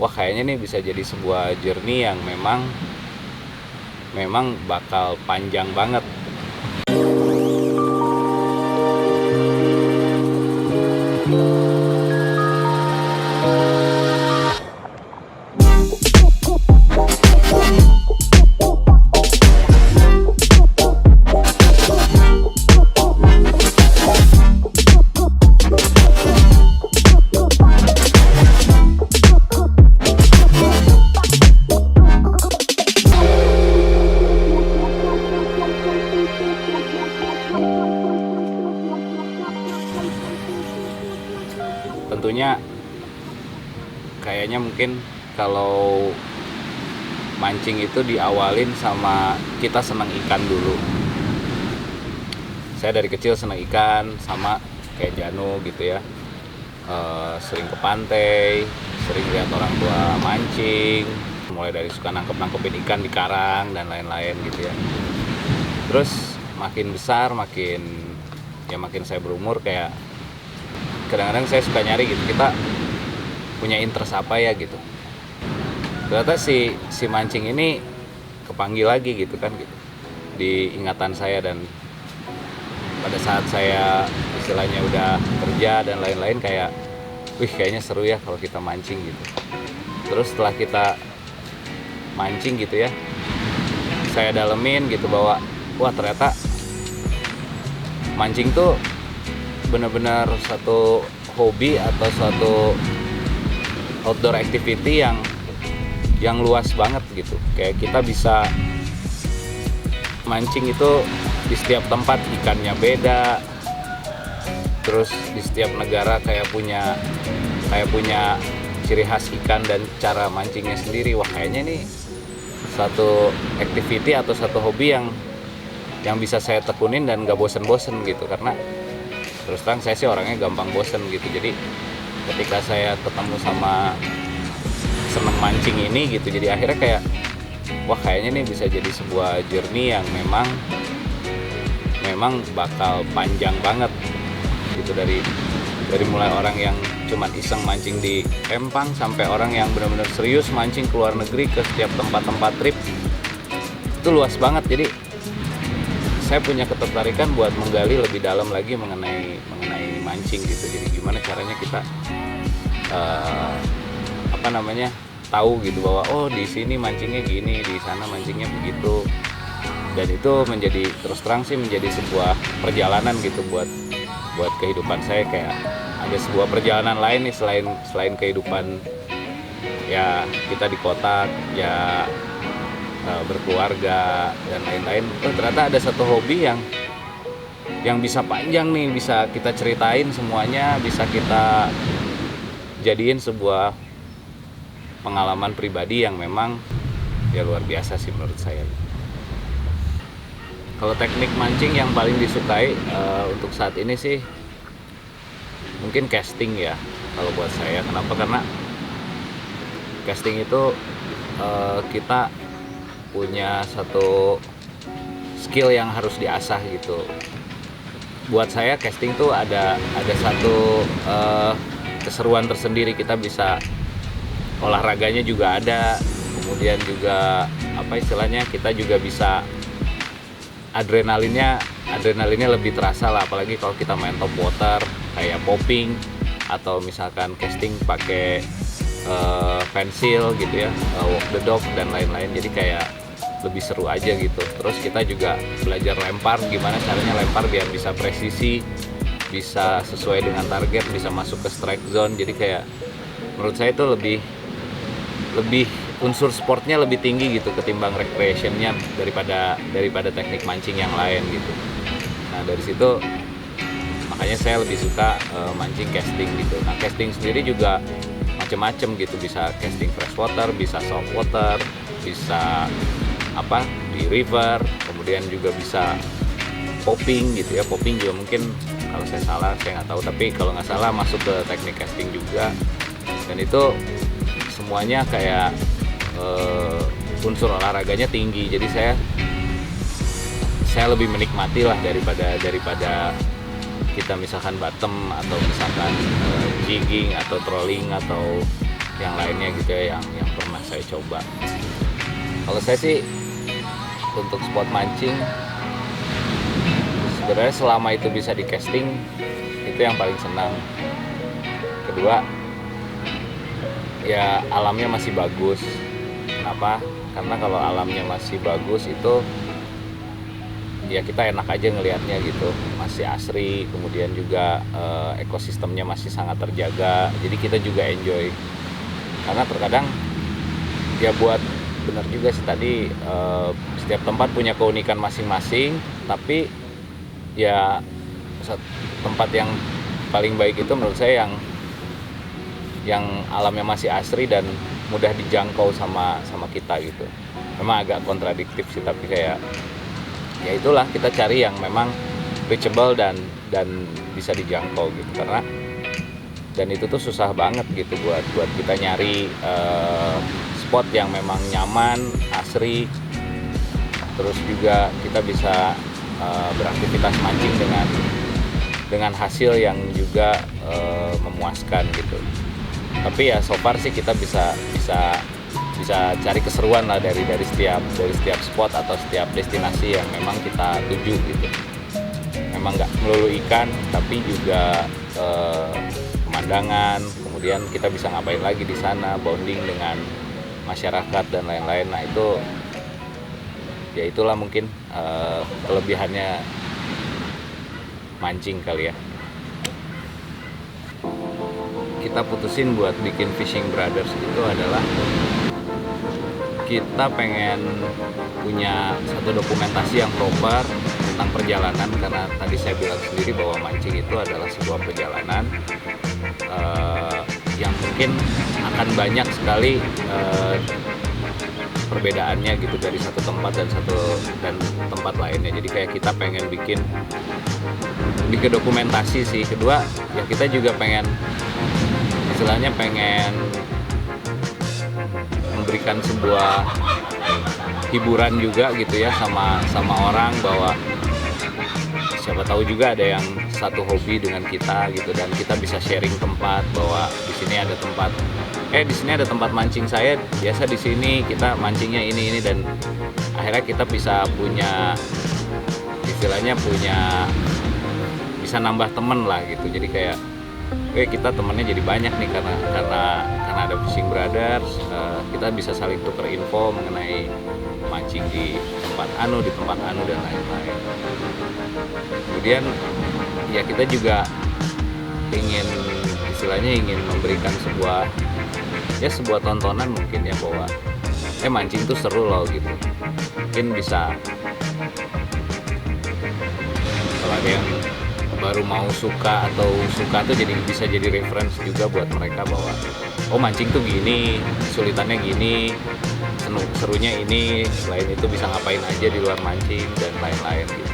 wah kayaknya nih bisa jadi sebuah journey yang memang bakal panjang banget. Tentunya kayaknya mungkin kalau mancing itu diawalin sama kita senang ikan dulu. Saya dari kecil senang ikan, sama kayak Janu gitu ya. Sering ke pantai, sering lihat orang tua mancing, mulai dari suka nangkepin ikan di karang dan lain-lain gitu ya. Terus makin besar, makin saya berumur, kayak kadang-kadang saya suka nyari gitu, kita punya interest apa ya gitu. Ternyata si mancing ini kepanggil lagi gitu kan gitu di ingatan saya, dan pada saat saya istilahnya udah kerja dan lain-lain, kayak wih kayaknya seru ya kalau kita mancing gitu. Terus setelah kita mancing gitu ya, saya dalemin gitu bahwa wah ternyata mancing tuh benar-benar satu hobi atau suatu outdoor activity yang luas banget gitu. Kayak kita bisa mancing itu di setiap tempat ikannya beda, terus di setiap negara kayak punya ciri khas ikan dan cara mancingnya sendiri. Wah kayaknya ini satu activity atau satu hobi yang bisa saya tekunin dan gak bosen-bosen gitu, karena terus terang saya sih orangnya gampang bosen gitu. Jadi ketika saya ketemu sama seneng mancing ini gitu, jadi akhirnya kayak wah kayaknya nih bisa jadi sebuah journey yang memang bakal panjang banget gitu, dari mulai orang yang cuma iseng mancing di Empang sampai orang yang benar-benar serius mancing ke luar negeri, ke setiap tempat-tempat trip. Itu luas banget. Jadi saya punya ketertarikan buat menggali lebih dalam lagi mengenai mancing gitu. Jadi gimana caranya kita tahu gitu bahwa oh di sini mancingnya gini, di sana mancingnya begitu. Dan itu menjadi, terus terang sih menjadi sebuah perjalanan gitu buat kehidupan saya. Kayak ada sebuah perjalanan lain nih selain kehidupan ya kita di kota ya, berkeluarga dan lain-lain. Ternyata ada satu hobi yang bisa panjang nih, bisa kita ceritain semuanya, bisa kita jadiin sebuah pengalaman pribadi yang memang ya luar biasa sih menurut saya. Kalau teknik mancing yang paling disukai untuk saat ini sih mungkin casting ya kalau buat saya. Kenapa? Karena casting itu kita punya satu skill yang harus diasah gitu. Buat saya casting tuh ada satu keseruan tersendiri. Kita bisa olahraganya juga ada, kemudian juga apa istilahnya, kita juga bisa adrenalinnya lebih terasa lah, apalagi kalau kita main top water kayak popping atau misalkan casting pakai pensil gitu ya, walk the dog dan lain-lain. Jadi kayak lebih seru aja gitu. Terus kita juga belajar lempar, gimana caranya lempar biar bisa presisi, bisa sesuai dengan target, bisa masuk ke strike zone. Jadi kayak menurut saya itu lebih unsur sportnya lebih tinggi gitu ketimbang recreationnya daripada teknik mancing yang lain gitu. Nah dari situ makanya saya lebih suka mancing casting gitu. Nah casting sendiri juga macem-macem gitu, bisa casting freshwater, bisa saltwater, bisa di river, kemudian juga bisa popping gitu ya. Popping juga mungkin kalau saya salah, saya nggak tahu, tapi kalau nggak salah masuk ke teknik casting juga. Dan itu semuanya kayak unsur olahraganya tinggi. Jadi saya lebih menikmati lah daripada kita misalkan bottom atau misalkan jigging atau trolling atau yang lainnya gitu ya, yang pernah saya coba. Kalau saya sih untuk spot mancing sebenarnya selama itu bisa di casting itu yang paling senang. Kedua, ya alamnya masih bagus. Kenapa? Karena kalau alamnya masih bagus itu ya kita enak aja ngelihatnya gitu, masih asri, kemudian juga ekosistemnya masih sangat terjaga, jadi kita juga enjoy. Karena terkadang ya buat benar juga sih tadi, setiap tempat punya keunikan masing-masing, tapi ya tempat yang paling baik itu menurut saya yang alamnya masih asri dan mudah dijangkau sama kita gitu. Memang agak kontradiktif sih, tapi kayak ya itulah, kita cari yang memang reachable dan bisa dijangkau gitu. Karena dan itu tuh susah banget gitu buat kita nyari spot yang memang nyaman, asri, terus juga kita bisa beraktivitas mancing dengan hasil yang juga memuaskan gitu. Tapi ya so far sih kita bisa cari keseruan lah dari setiap spot atau setiap destinasi yang memang kita tuju gitu. Memang nggak melulu ikan, tapi juga pemandangan. Kemudian kita bisa ngapain lagi di sana, bonding dengan masyarakat dan lain-lain. Nah itu ya itulah mungkin kelebihannya mancing kali ya. Kita putusin buat bikin Fishing Brothers itu adalah kita pengen punya satu dokumentasi yang proper tentang perjalanan, karena tadi saya bilang sendiri bahwa mancing itu adalah sebuah perjalanan yang mungkin akan banyak sekali perbedaannya gitu dari satu tempat dan tempat lainnya. Jadi kayak kita pengen bikin dokumentasi sih. Kedua ya kita juga pengen memberikan sebuah hiburan juga gitu ya sama orang, bahwa siapa tahu juga ada yang satu hobi dengan kita gitu, dan kita bisa sharing tempat, bahwa di sini ada tempat mancing saya biasa, di sini kita mancingnya ini, dan akhirnya kita bisa bisa nambah temen lah gitu. Jadi kayak kita temennya jadi banyak nih karena ada Fishing Brothers. Kita bisa saling tukar info mengenai mancing di tempat anu dan lain-lain. Kemudian ya kita juga ingin memberikan sebuah tontonan mungkin ya, bahwa mancing tuh seru loh gitu. Mungkin bisa, kalau ada yang baru mau suka tuh bisa jadi reference juga buat mereka, bahwa mancing tuh gini, kesulitannya gini, serunya ini, selain itu bisa ngapain aja di luar mancing dan lain-lain gitu.